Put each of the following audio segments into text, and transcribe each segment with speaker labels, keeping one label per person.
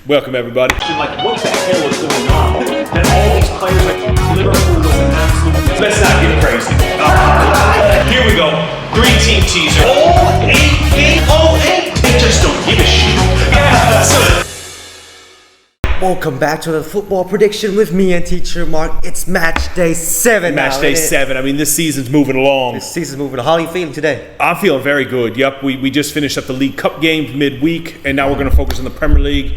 Speaker 1: Welcome, everybody.
Speaker 2: Like, what the hell is going on? That all these players, like Liverpool was an absolute...
Speaker 1: Let's not get crazy. Here we go. 3-team teaser.
Speaker 2: Oh, 8, they just don't give a shit.
Speaker 1: Yeah, so...
Speaker 3: Welcome back to the football prediction with me and teacher Mark. It's match day 7 now.
Speaker 1: Match day 7. I mean, this season's moving along.
Speaker 3: This season's moving. How are you feeling today?
Speaker 1: I'm feeling very good. Yep, we just finished up the League Cup games midweek, and now we're going to focus on the Premier League.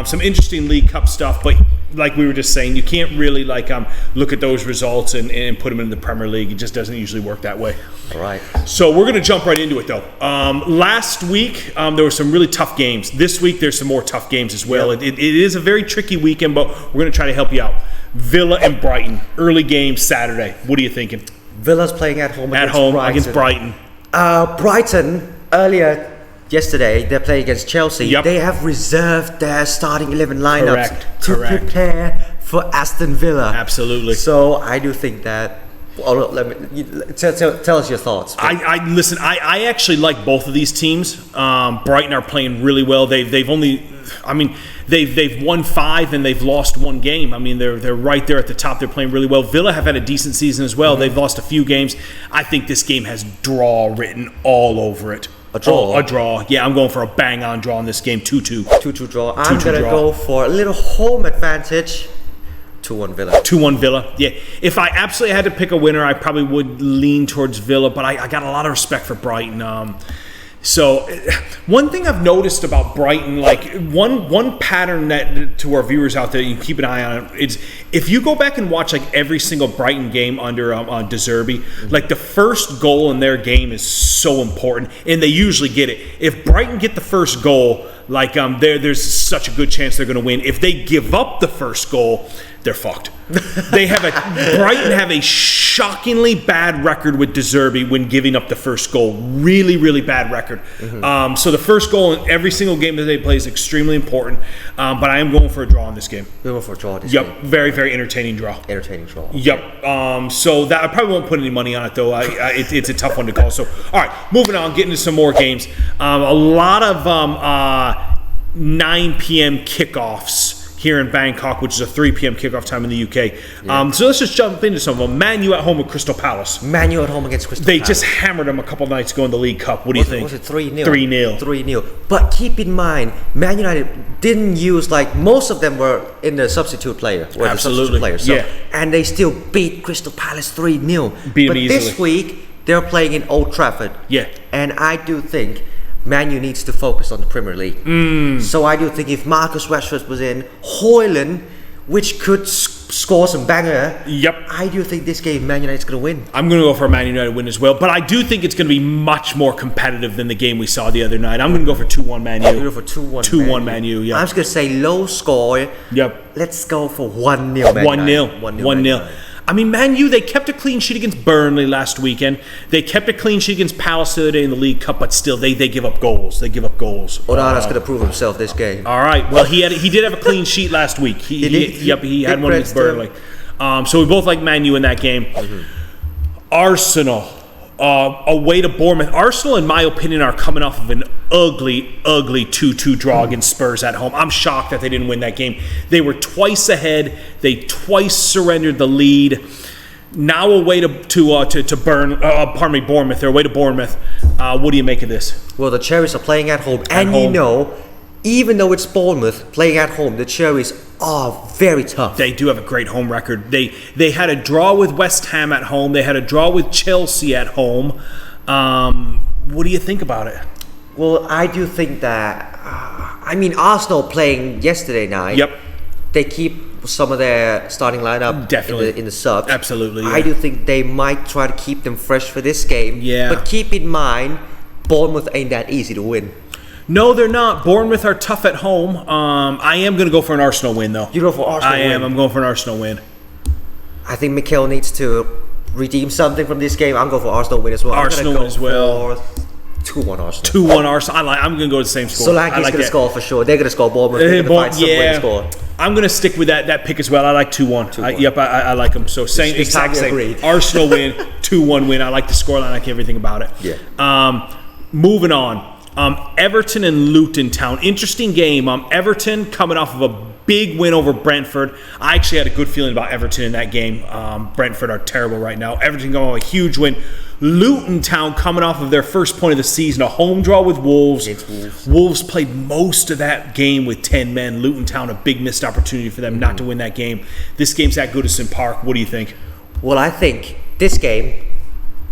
Speaker 1: Some interesting League Cup stuff, but like we were just saying, you can't really look at those results and put them in the Premier League. It just doesn't usually work that way.
Speaker 3: All right.
Speaker 1: So we're going to jump right into it, though. Last week, there were some really tough games. This week, there's some more tough games as well.
Speaker 3: Yep.
Speaker 1: It is a very tricky weekend, but we're going to try to help you out. Villa and Brighton, early game Saturday. What are you thinking?
Speaker 3: Villa's playing at home
Speaker 1: Against Brighton.
Speaker 3: Brighton, earlier yesterday, they're playing against Chelsea.
Speaker 1: Yep.
Speaker 3: They have reserved their starting 11 lineups to
Speaker 1: Correct.
Speaker 3: prepare for Aston Villa.
Speaker 1: Absolutely.
Speaker 3: So I do think that... Well, tell us your thoughts.
Speaker 1: Listen. I actually like both of these teams. Brighton are playing really well. They've won 5 and they've lost 1 game. I mean, they're right there at the top. They're playing really well. Villa have had a decent season as well. Mm-hmm. They've lost a few games. I think this game has draw written all over it.
Speaker 3: A draw?
Speaker 1: A draw. Yeah, I'm going for a bang-on draw in this game. 2-2.
Speaker 3: 2-2 draw. I'm going to go for a little home advantage. 2-1 Villa.
Speaker 1: 2-1 Villa. Yeah. If I absolutely had to pick a winner, I probably would lean towards Villa, but I got a lot of respect for Brighton. So one thing I've noticed about Brighton, like one pattern that to our viewers out there, you can keep an eye on it, is if you go back and watch like every single Brighton game under De Zerbi, like the first goal in their game is so important, and they usually get it. If Brighton get the first goal, like there's such a good chance they're going to win. If they give up the first goal, they're fucked. Brighton have a shockingly bad record with De Zerbi when giving up the first goal. Really, really bad record. Mm-hmm. So the first goal in every single game that they play is extremely important. But I am going for a draw in this game.
Speaker 3: You're going for a draw this game?
Speaker 1: Yep, very, very entertaining draw.
Speaker 3: Entertaining draw. Okay.
Speaker 1: Yep. So that I probably won't put any money on it, though. It's a tough one to call. So, all right, moving on, getting to some more games. A lot of 9 p.m. kickoffs here in Bangkok, which is a 3 p.m. kickoff time in the UK. Yeah. So let's just jump into some of them. Man U at home with Crystal Palace.
Speaker 3: Man U at home against Crystal Palace.
Speaker 1: They just hammered them a couple nights ago in the League Cup. What do you think?
Speaker 3: Was it 3-0?
Speaker 1: 3-0.
Speaker 3: 3-0. But keep in mind, Man United didn't use, most of them were in the substitute player.
Speaker 1: Absolutely.
Speaker 3: So, and they still beat Crystal Palace 3-0.
Speaker 1: Beat them
Speaker 3: but
Speaker 1: easily.
Speaker 3: This week, they're playing in Old Trafford.
Speaker 1: Yeah.
Speaker 3: And I do think Man U needs to focus on the Premier League. So I do think if Marcus Rashford was in, Højlund, which could score some banger.
Speaker 1: Yep.
Speaker 3: I do think this game Man United's going to win.
Speaker 1: I'm going to go for a Man United win as well, but I do think it's going to be much more competitive than the game we saw the other night. I'm going to go for 2-1 Man U.
Speaker 3: I'm going to go for 2-1
Speaker 1: 2-1 Man U, yeah.
Speaker 3: I'm just going to say low score.
Speaker 1: Yep.
Speaker 3: Let's go for 1-0 Man United.
Speaker 1: 1-0. I mean, Man U, they kept a clean sheet against Burnley last weekend. They kept a clean sheet against Palace the other day in the League Cup, but still, they give up goals. They give up goals.
Speaker 3: Onana's going to prove himself this game.
Speaker 1: All right. Well, he did have a clean sheet last week. He had one against Burnley. So we both like Man U in that game. Mm-hmm. Arsenal. Away to Bournemouth. Arsenal, in my opinion, are coming off of an ugly 2-2 draw against Spurs at home. I'm shocked that they didn't win that game. They were twice ahead. They twice surrendered the lead. Now away to Bournemouth. They're away to Bournemouth. What do you make of this?
Speaker 3: Well, the Cherries are playing at home, you know, even though it's Bournemouth playing at home, the Cherries are very tough.
Speaker 1: They do have a great home record. They had a draw with West Ham at home. They had a draw with Chelsea at home. What do you think about it?
Speaker 3: Well, I do think that Arsenal playing yesterday night.
Speaker 1: Yep.
Speaker 3: They keep some of their starting lineup
Speaker 1: definitely
Speaker 3: in the subs.
Speaker 1: Absolutely. Yeah.
Speaker 3: I do think they might try to keep them fresh for this game.
Speaker 1: Yeah.
Speaker 3: But keep in mind, Bournemouth ain't that easy to win.
Speaker 1: No, they're not. Bournemouth are tough at home. I am going to go for an Arsenal win, though.
Speaker 3: You go for Arsenal win?
Speaker 1: I am. I'm going for an Arsenal win.
Speaker 3: I think Mikel needs to redeem something from this game. I'm going for Arsenal win as well.
Speaker 1: Arsenal win as well.
Speaker 3: 2-1 Arsenal.
Speaker 1: 2-1 Arsenal. I'm going to go with the same score.
Speaker 3: Solanke's going to score for sure. They're going to score. Bournemouth. They're going to find some way to score.
Speaker 1: I'm going to stick with that pick as well. I like 2-1. Yep, I like them. So exact same. Arsenal win, 2-1 win. I like the scoreline. I like everything about it.
Speaker 3: Yeah.
Speaker 1: Moving on. Everton and Luton Town. Interesting game. Everton coming off of a big win over Brentford. I actually had a good feeling about Everton in that game. Brentford are terrible right now. Everton going on a huge win. Luton Town coming off of their first point of the season, a home draw with Wolves. Wolves played most of that game with 10 men. Luton Town, a big missed opportunity for them not to win that game. This game's at Goodison Park. What do you think?
Speaker 3: Well, I think this game,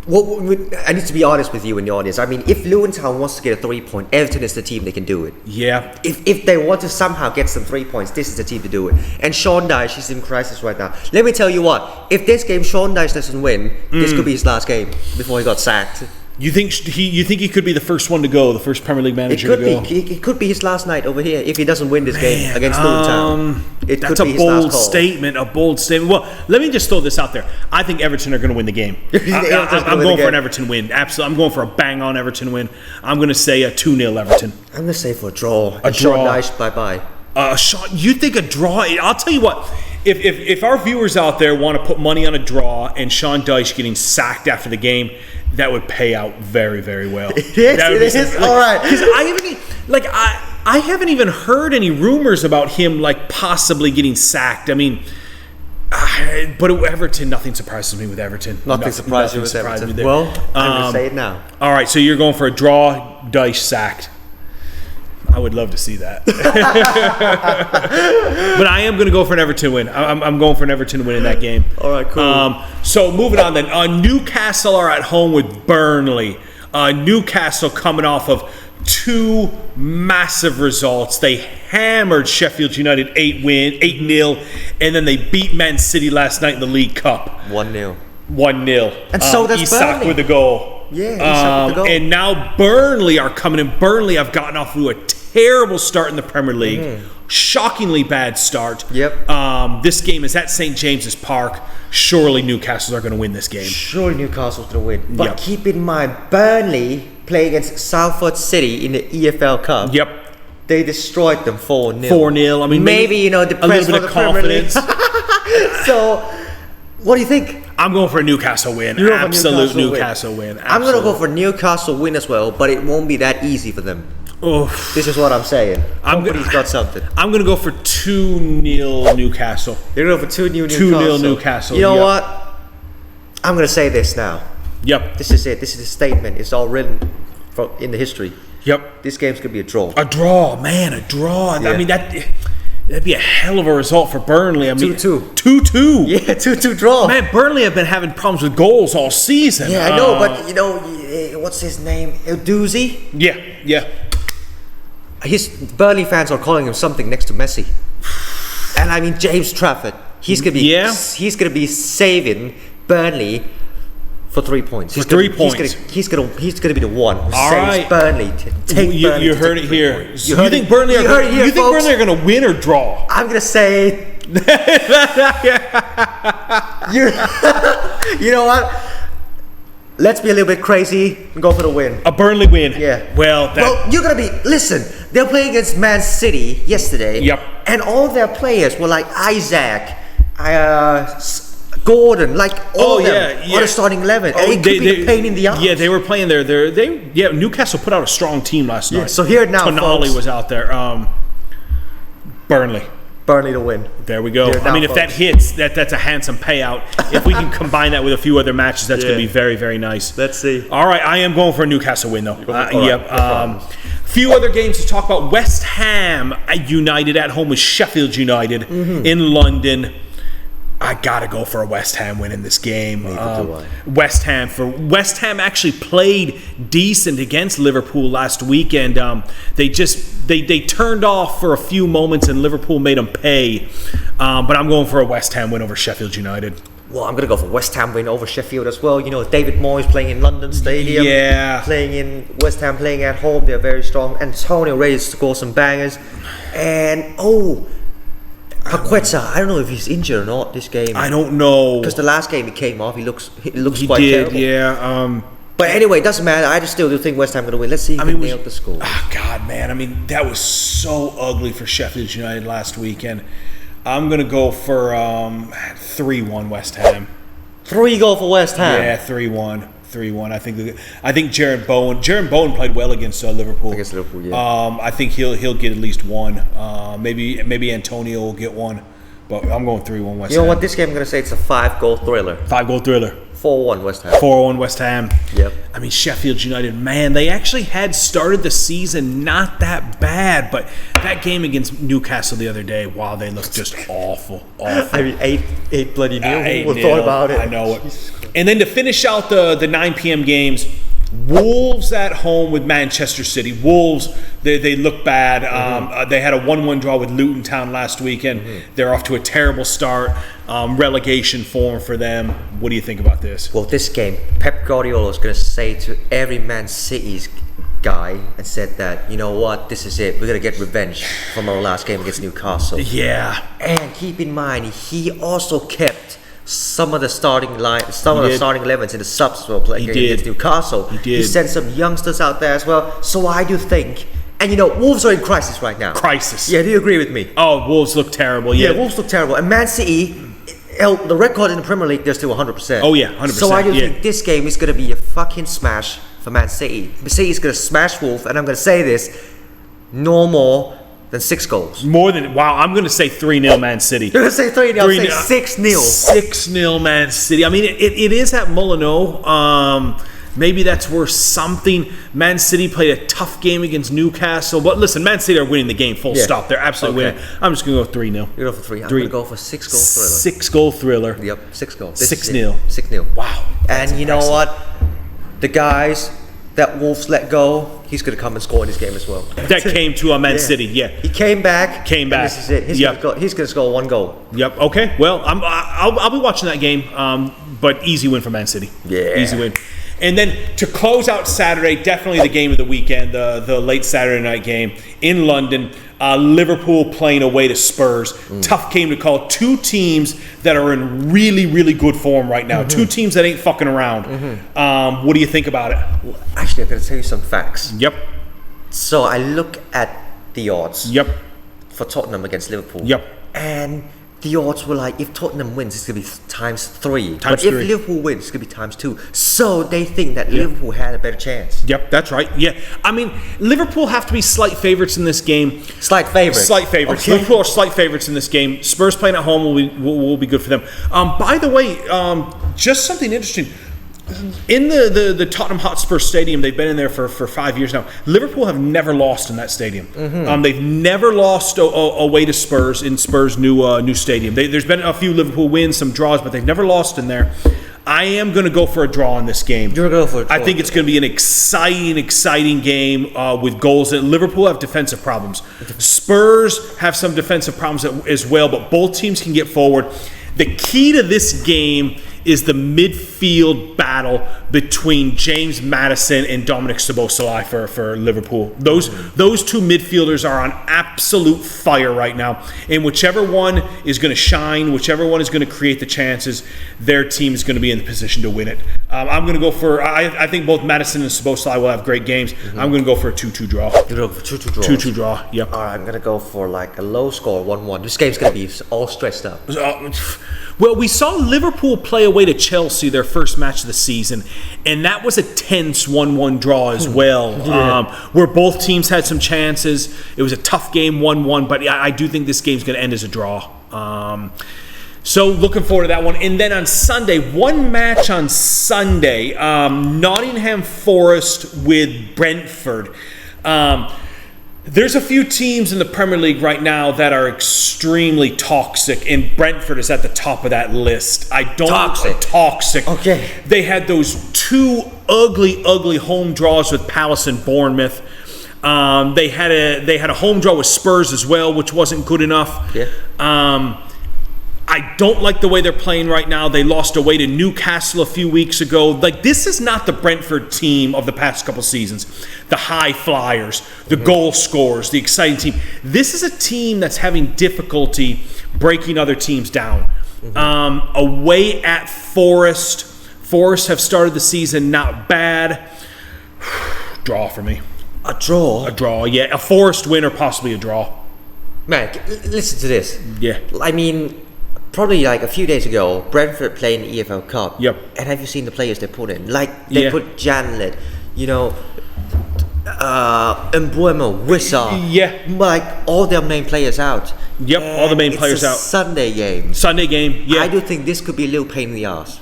Speaker 3: I need to be honest with you and the audience. I mean, if Luton Town wants to get a 3 point, Everton is the team that can do it.
Speaker 1: Yeah.
Speaker 3: If they want to somehow get some 3 points, this is the team to do it. And Sean Dyche, he's in crisis right now. Let me tell you what, if this game Sean Dyche doesn't win, this could be his last game before he got sacked.
Speaker 1: You think he could be the first one to go, the first Premier League manager to go?
Speaker 3: It could be his last night over here if he doesn't win this game against Luton Town.
Speaker 1: That's a bold statement. A bold statement. Well, let me just throw this out there. I think Everton are going to win the game. I'm going for an Everton win. Absolutely, I'm going for a bang-on Everton win. I'm going to say a 2-0 Everton.
Speaker 3: I'm going to say for a draw.
Speaker 1: A draw.
Speaker 3: Sean Dyche, bye-bye.
Speaker 1: Sean, you think a draw? I'll tell you what. If our viewers out there want to put money on a draw and Sean Dyche getting sacked after the game, that would pay out very, very well.
Speaker 3: It is. All right.
Speaker 1: Because I haven't even heard any rumors about him possibly getting sacked. I mean, but Everton, nothing surprises me with Everton.
Speaker 3: Nothing surprises you with Everton. Well, I'm going to say it now.
Speaker 1: All right, so you're going for a draw, Dyche sacked. I would love to see that. But I am going to go for an Everton win. I'm going for an Everton win in that game.
Speaker 3: All right, cool.
Speaker 1: So moving on then. Newcastle are at home with Burnley. Newcastle coming off of 2 massive results. They hammered Sheffield United 8-0, and then they beat Man City last night in the League Cup.
Speaker 3: 1-0.
Speaker 1: 1-0.
Speaker 3: And so does
Speaker 1: Isak
Speaker 3: Burnley.
Speaker 1: with the goal.
Speaker 3: Yeah, Isak with the goal.
Speaker 1: And now Burnley are coming in. Burnley have gotten off to a terrible start in the Premier League. Shockingly bad start.
Speaker 3: Yep.
Speaker 1: This game is at St. James's Park. Surely Newcastle are going to win this game.
Speaker 3: Surely Newcastle's going to win. But
Speaker 1: Yep.
Speaker 3: keep in mind, Burnley play against Salford City in the EFL Cup.
Speaker 1: Yep.
Speaker 3: They destroyed them 4-0.
Speaker 1: 4-0. I mean,
Speaker 3: maybe
Speaker 1: a
Speaker 3: the
Speaker 1: little
Speaker 3: press
Speaker 1: bit
Speaker 3: for
Speaker 1: of
Speaker 3: the Premier League.
Speaker 1: confidence.
Speaker 3: So, what do you think?
Speaker 1: I'm going for a Newcastle win.
Speaker 3: You're going for
Speaker 1: Absolute Newcastle win.
Speaker 3: I'm going to go for Newcastle win as well, but it won't be that easy for them.
Speaker 1: Oof.
Speaker 3: This is what I'm saying. Somebody's got something.
Speaker 1: I'm going to go for 2-0 Newcastle.
Speaker 3: You're going to go for 2-0 Newcastle.
Speaker 1: 2-0 Newcastle.
Speaker 3: You know what? I'm going to say this now.
Speaker 1: Yep.
Speaker 3: This is it. This is a statement. It's all written in the history.
Speaker 1: Yep.
Speaker 3: This game's going to be a draw.
Speaker 1: A draw, man. A draw.
Speaker 3: Yeah.
Speaker 1: I mean, that'd be a hell of a result for Burnley. I mean,
Speaker 3: 2-2.
Speaker 1: 2-2.
Speaker 3: Yeah, 2-2 draw.
Speaker 1: Man, Burnley have been having problems with goals all season.
Speaker 3: Yeah, I know, but what's his name? Doozy?
Speaker 1: Yeah.
Speaker 3: His Burnley fans are calling him something next to Messi. And I mean, James Trafford. He's gonna be saving Burnley for 3 points.
Speaker 1: For 3 points.
Speaker 3: He's gonna be the one who
Speaker 1: All
Speaker 3: saves
Speaker 1: right.
Speaker 3: Burnley to take Burnley.
Speaker 1: You
Speaker 3: to
Speaker 1: heard
Speaker 3: take
Speaker 1: it
Speaker 3: 3
Speaker 1: here.
Speaker 3: points.
Speaker 1: You think Burnley are going to win or draw?
Speaker 3: I'm gonna say. You know what? Let's be a little bit crazy and go for the win.
Speaker 1: A Burnley win.
Speaker 3: Yeah.
Speaker 1: Well,
Speaker 3: you're gonna be. Listen, they're playing against Man City yesterday.
Speaker 1: Yep.
Speaker 3: And all their players were like Isaac, Gordon, like all of them on the starting 11. And it could be a pain in the arse.
Speaker 1: Yeah, they were playing there. Newcastle put out a strong team last night.
Speaker 3: So here now,
Speaker 1: Tonali
Speaker 3: folks.
Speaker 1: was out there. Burnley
Speaker 3: to win.
Speaker 1: There we go.
Speaker 3: Here now,
Speaker 1: if that hits, that's a handsome payout. If we can combine that with a few other matches, that's going to be very, very nice.
Speaker 3: Let's see.
Speaker 1: All right, I am going for a Newcastle win, though. Yep.
Speaker 3: No
Speaker 1: few other games to talk about. West Ham United at home with Sheffield United in London. I gotta go for a West Ham win in this game. West Ham actually played decent against Liverpool last weekend. They turned off for a few moments and Liverpool made them pay. But I'm going for a West Ham win over Sheffield United.
Speaker 3: Well, I'm going to go for West Ham win over Sheffield as well. You know, David Moyes playing in London Stadium.
Speaker 1: Yeah.
Speaker 3: Playing in West Ham, playing at home. They're very strong. Antonio Reyes scored some bangers. And, Paqueta, I don't know if he's injured or not this game.
Speaker 1: I don't know.
Speaker 3: Because the last game he came off, he looks
Speaker 1: He
Speaker 3: quite
Speaker 1: did,
Speaker 3: terrible.
Speaker 1: yeah.
Speaker 3: But anyway, it doesn't matter. I just still do think West Ham going to win. Let's see if they nail the score.
Speaker 1: Oh, God, man. I mean, that was so ugly for Sheffield United last weekend. I'm going to go for 3-1 West Ham.
Speaker 3: 3 goal for West Ham.
Speaker 1: Yeah, 3-1. 3-1. I think Jaron Bowen played well against Liverpool.
Speaker 3: Against Liverpool, yeah.
Speaker 1: I think he'll get at least one. Maybe Antonio will get one. But I'm going 3-1 West Ham.
Speaker 3: You know what? This game I'm going to say it's a 5-goal thriller.
Speaker 1: 5-goal thriller.
Speaker 3: 4-1 West Ham.
Speaker 1: 4-1 West Ham.
Speaker 3: Yep.
Speaker 1: I mean, Sheffield United, man, they actually had started the season not that bad, but that game against Newcastle the other day, wow, they looked just awful.
Speaker 3: I mean, 8 bloody nil. Who would
Speaker 1: 8-0.
Speaker 3: thought about it?
Speaker 1: I know it. And then to finish out the 9 p.m. games, Wolves at home with Manchester City. Wolves, they look bad. They had a 1-1 draw with Luton Town last weekend. They're off to a terrible start. Relegation form for them. What do you think about this?
Speaker 3: Well, this game, Pep Guardiola is going to say to every Man City's guy and said that, you know what, this is it. We're going to get revenge from our last game against Newcastle.
Speaker 1: Yeah.
Speaker 3: And keep in mind, he also kept some of the starting 11s in the subs as well playing against Newcastle. He sent some youngsters out there as well. So I do think, and you know, Wolves are in crisis right now.
Speaker 1: Crisis.
Speaker 3: Yeah, do you agree with me?
Speaker 1: Oh, Wolves look terrible. Yeah,
Speaker 3: Wolves look terrible. And Man City, the record in the Premier League, they're still 100%.
Speaker 1: Oh yeah, 100%.
Speaker 3: So I do think this game is going to be a fucking smash for Man City. Man City is going to smash Wolves, and I'm going to say this, no more than 6 goals.
Speaker 1: More than, wow, I'm going to say 3-0 Man City.
Speaker 3: You're going to say 3-0, I'll say 6-0.
Speaker 1: 6-0 Man City. I mean, it is at Molineux. Maybe that's worth something. Man City played a tough game against Newcastle. But listen, Man City are winning the game, full stop. They're absolutely winning. I'm just going to go 3-0.
Speaker 3: You're going for 3. I'm going to go for 6-goal thriller.
Speaker 1: 6-goal thriller.
Speaker 3: Yep, 6 goals.
Speaker 1: 6-0.
Speaker 3: 6-0.
Speaker 1: Wow.
Speaker 3: And you know what? The guys that Wolves let go, he's going to come and score in this game as well.
Speaker 1: That came to a Man City,
Speaker 3: He came back.
Speaker 1: And
Speaker 3: this is it. He's going to score 1 goal.
Speaker 1: Yep. Okay. Well, I'll be watching that game. But easy win for Man City.
Speaker 3: Yeah.
Speaker 1: Easy win. And then to close out Saturday, definitely the game of the weekend, the late Saturday night game in London. Liverpool playing away to Spurs. Tough game to call. 2 teams that are in really, really good form right now. 2 teams that ain't fucking around. What do you think about it?
Speaker 3: Well, actually, I'm going to tell you some facts.
Speaker 1: Yep.
Speaker 3: So I look at the odds.
Speaker 1: Yep.
Speaker 3: For Tottenham against Liverpool.
Speaker 1: Yep.
Speaker 3: And the odds were like, if Tottenham wins, it's going to be times 3.
Speaker 1: Times
Speaker 3: but
Speaker 1: 3.
Speaker 3: if Liverpool wins, it's going to be times 2. So they think that Liverpool had a better chance.
Speaker 1: Yep, that's right. Yeah. I mean, Liverpool have to be slight favorites in this game.
Speaker 3: Slight favorites.
Speaker 1: Slight favorites.
Speaker 3: Okay.
Speaker 1: Liverpool are slight favorites in this game. Spurs playing at home will be good for them. By the way, just something interesting. In the Tottenham Hotspur Stadium, they've been in there for 5 years now. Liverpool have never lost in that stadium. They've never lost away to Spurs in Spurs' new stadium. There's been a few Liverpool wins, some draws, but they've never lost in there. I am going to go for a draw in this game.
Speaker 3: You're going to go for a draw.
Speaker 1: I think it's going to be an exciting game with goals. Liverpool have defensive problems. Spurs have some defensive problems as well, but both teams can get forward. The key to this game is the midfield battle between James Maddison and Dominic Szoboszlai for Liverpool. Those 2 midfielders are on absolute fire right now. And whichever one is going to shine, whichever one is going to create the chances, their team is going to be in the position to win it. I'm going to go for, I think both Maddison and Szoboszlai will have great games. I'm going to go for a 2-2 draw.
Speaker 3: You're going for 2-2 draw.
Speaker 1: 2-2 draw, yep.
Speaker 3: All right, I'm going to go for like a low score, 1-1. This game's going to be all stressed up.
Speaker 1: Well, we saw Liverpool play away to Chelsea, their first match of the season, and that was a tense 1-1 draw as well, where both teams had some chances. It was a tough game, 1-1, but I do think this game's going to end as a draw. So looking forward to that one. And then on Sunday, one match on Sunday, Nottingham Forest with Brentford. There's a few teams in the Premier League right now that are extremely toxic, and Brentford is at the top of that list. Toxic.
Speaker 3: Okay.
Speaker 1: They had those 2 ugly home draws with Palace and Bournemouth. They had a home draw with Spurs as well, which wasn't good enough.
Speaker 3: Yeah.
Speaker 1: I don't like the way they're playing right now. They lost away to Newcastle a few weeks ago. Like, this is not the Brentford team of the past couple seasons. The high flyers, the goal scorers, the exciting team. This is a team that's having difficulty breaking other teams down. Away at Forest. Forest have started the season not bad. Draw for me.
Speaker 3: A draw?
Speaker 1: A draw, yeah. A Forest win or possibly a draw.
Speaker 3: Man, listen to this.
Speaker 1: Yeah.
Speaker 3: I mean, probably like a few days ago, Brentford playing the EFL Cup.
Speaker 1: Yep.
Speaker 3: And have you seen the players they put in? Like they put Janlet, Mbuemo, Wissa.
Speaker 1: Yeah.
Speaker 3: Like all their main players out.
Speaker 1: Yep,
Speaker 3: And
Speaker 1: all the main players out.
Speaker 3: Sunday game.
Speaker 1: Sunday game, yeah.
Speaker 3: I do think this could be a little pain in the ass.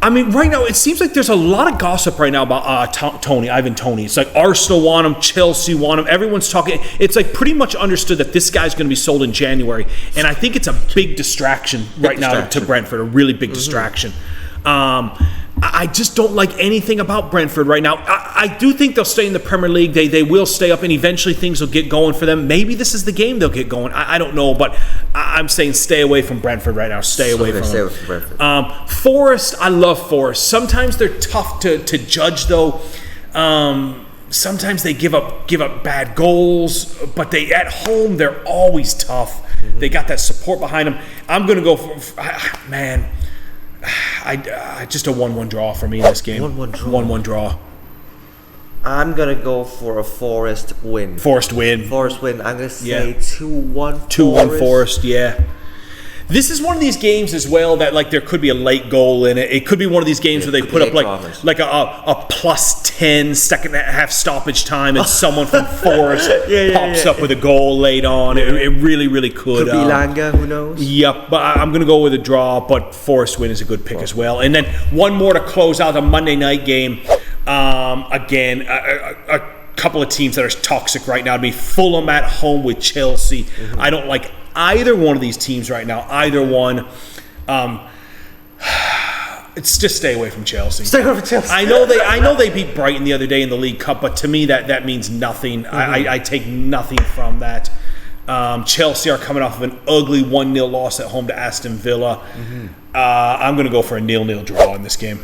Speaker 1: I mean, right now, it seems like there's a lot of gossip right now about Ivan Toney. It's like Arsenal want him, Chelsea want him. Everyone's talking. It's like pretty much understood that this guy's going to be sold in January. And I think it's a big distraction now to Brentford, a really big distraction. I just don't like anything about Brentford right now. I do think they'll stay in the Premier League. They will stay up, and eventually things will get going for them. Maybe this is the game they'll get going. I don't know, but I'm saying stay away from Brentford right now. Stay away from them. Forest, I love Forest. Sometimes they're tough to judge, though. Sometimes they give up bad goals, but at home they're always tough. They got that support behind them. I'm going to go for man. Just a 1-1 draw for me in this game. 1-1 draw.
Speaker 3: I'm gonna go for a Forest win.
Speaker 1: Forest win.
Speaker 3: I'm gonna say 2-1.
Speaker 1: 2-1 Forest. Yeah. This is one of these games as well that like there could be a late goal in it. It could be one of these games where they put up like a +10 second half stoppage time, and someone from Forest pops up with a goal late on. It really, really could.
Speaker 3: Could be Langa, who knows?
Speaker 1: Yep, but I'm going to go with a draw, but Forest win is a good pick as well. And then one more to close out the Monday night game. Again, a couple of teams that are toxic right now to me. Fulham at home with Chelsea. I don't like either one of these teams right now. Either one. It's just stay away from Chelsea.
Speaker 3: Stay away from Chelsea.
Speaker 1: I know they beat Brighton the other day in the League Cup, but to me that means nothing. I take nothing from that. Chelsea are coming off of an ugly 1-0 loss at home to Aston Villa. I'm going to go for a 0-0 draw in this game.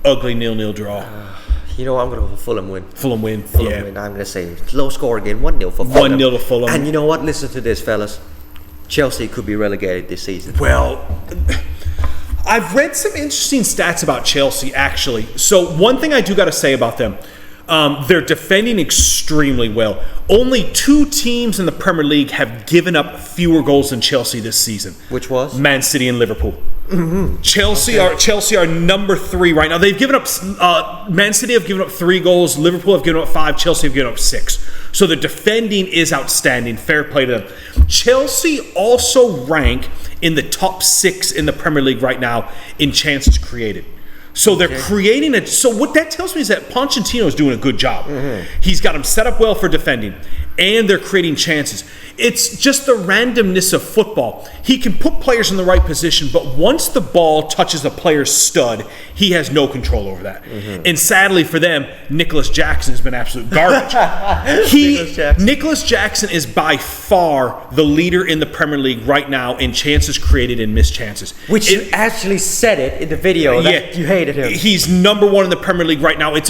Speaker 1: Ugly 0-0 draw.
Speaker 3: You know what? I'm going to go for Fulham win.
Speaker 1: Fulham win.
Speaker 3: I'm going to say low score again, 1-0 for Fulham.
Speaker 1: 1-0 to Fulham.
Speaker 3: And you know what? Listen to this, fellas. Chelsea could be relegated this season.
Speaker 1: Well, I've read some interesting stats about Chelsea, actually. So one thing I do got to say about them, they're defending extremely well. Only 2 teams in the Premier League have given up fewer goals than Chelsea this season.
Speaker 3: Which was?
Speaker 1: Man City and Liverpool. Chelsea are number 3 right now. They've given up. Man City have given up 3 goals. Liverpool have given up 5. Chelsea have given up 6. So the defending is outstanding. Fair play to them. Chelsea also rank in the top 6 in the Premier League right now in chances created. So they're creating it. So what that tells me is that Pochettino is doing a good job. He's got them set up well for defending, and they're creating chances. It's just the randomness of football. He can put players in the right position, but once the ball touches a player's stud, he has no control over that. And sadly for them, Nicholas Jackson has been absolute garbage. Nicholas Jackson is by far the leader in the Premier League right now in chances created and missed chances.
Speaker 3: Which you actually said it in the video that you hated him.
Speaker 1: He's number 1 in the Premier League right now. It's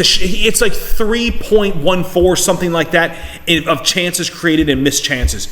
Speaker 1: like 3.14, something like that, of chances created and missed chances.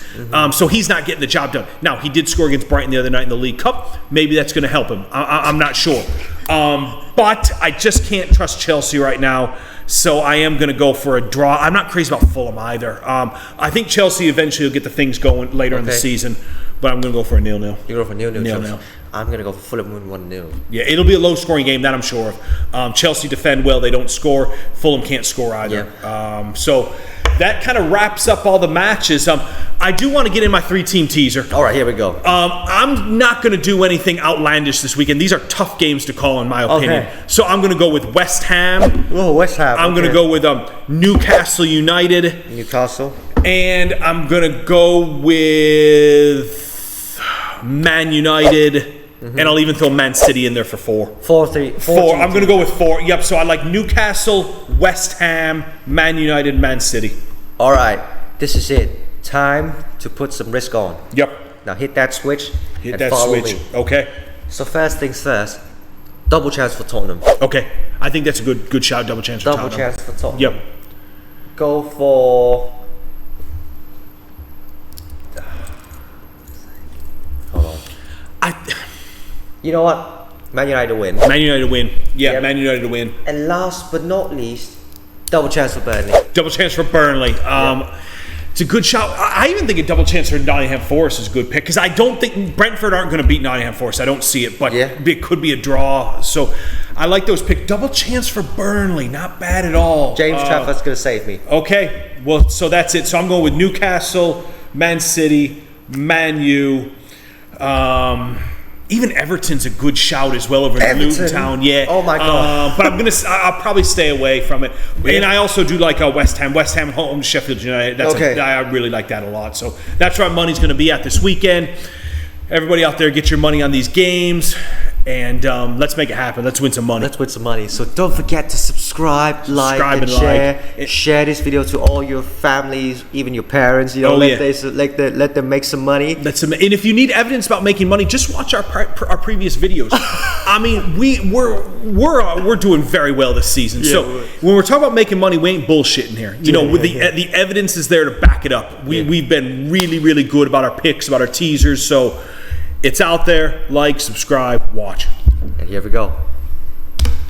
Speaker 1: So he's not getting the job done. Now, he did score against Brighton the other night in the League Cup. Maybe that's going to help him. I'm not sure. But I just can't trust Chelsea right now. So I am going to go for a draw. I'm not crazy about Fulham either. I think Chelsea eventually will get the things going later in the season. But I'm going to go for a 0-0.
Speaker 3: You go for 0-0.
Speaker 1: 0-0.
Speaker 3: I'm going to go for Fulham win 1-0.
Speaker 1: Yeah, it'll be a low-scoring game, that I'm sure of. Chelsea defend well. They don't score. Fulham can't score either. Yeah. So that kind of wraps up all the matches. I do want to get in my 3-team teaser.
Speaker 3: All right, here we go.
Speaker 1: I'm not going to do anything outlandish this weekend. These are tough games to call, in my opinion. Okay. So I'm going to go with West Ham.
Speaker 3: Oh, West Ham.
Speaker 1: I'm going to go with Newcastle United.
Speaker 3: Newcastle. And
Speaker 1: I'm going to go with Man United. And I'll even throw Man City in there for 4.
Speaker 3: 4.
Speaker 1: I'm going to go with 4. Yep, so I like Newcastle, West Ham, Man United, Man City.
Speaker 3: All right, this is it. Time to put some risk on.
Speaker 1: Yep.
Speaker 3: Now hit that switch.
Speaker 1: Hit that switch. Me. Okay.
Speaker 3: So first things first, double chance for Tottenham.
Speaker 1: Okay. I think that's a good shout, double chance for Tottenham.
Speaker 3: Double chance for Tottenham.
Speaker 1: Yep.
Speaker 3: Go for... Hold on. You know what? Man United win.
Speaker 1: Man United win. Yeah, yep. Man United win.
Speaker 3: And last but not least, double chance for Burnley.
Speaker 1: Double chance for Burnley. It's a good shout. I even think a double chance for Nottingham Forest is a good pick because I don't think Brentford aren't going to beat Nottingham Forest. I don't see it, but it could be a draw. So I like those picks. Double chance for Burnley, not bad at all.
Speaker 3: James Trafford's going to save me.
Speaker 1: Okay, well, so that's it. So I'm going with Newcastle, Man City, Man U. Even Everton's a good shout as well over in Luton Town. Yeah.
Speaker 3: Oh my God.
Speaker 1: But I'll probably stay away from it. And I also do like West Ham. West Ham home to Sheffield United. I really like that a lot. So that's where our money's going to be at this weekend. Everybody out there, get your money on these games. And let's make it happen. Let's win some money.
Speaker 3: Let's win some money. So don't forget to subscribe, like, and share. Share this video to all your families, even your parents. Let them make some money.
Speaker 1: And if you need evidence about making money, just watch our previous videos. I mean, we're doing very well this season. Yeah, so when we're talking about making money, we ain't bullshitting here. The evidence is there to back it up. We've been really, really good about our picks, about our teasers. So it's out there. Like, subscribe, watch.
Speaker 3: And here we go.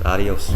Speaker 3: Adios.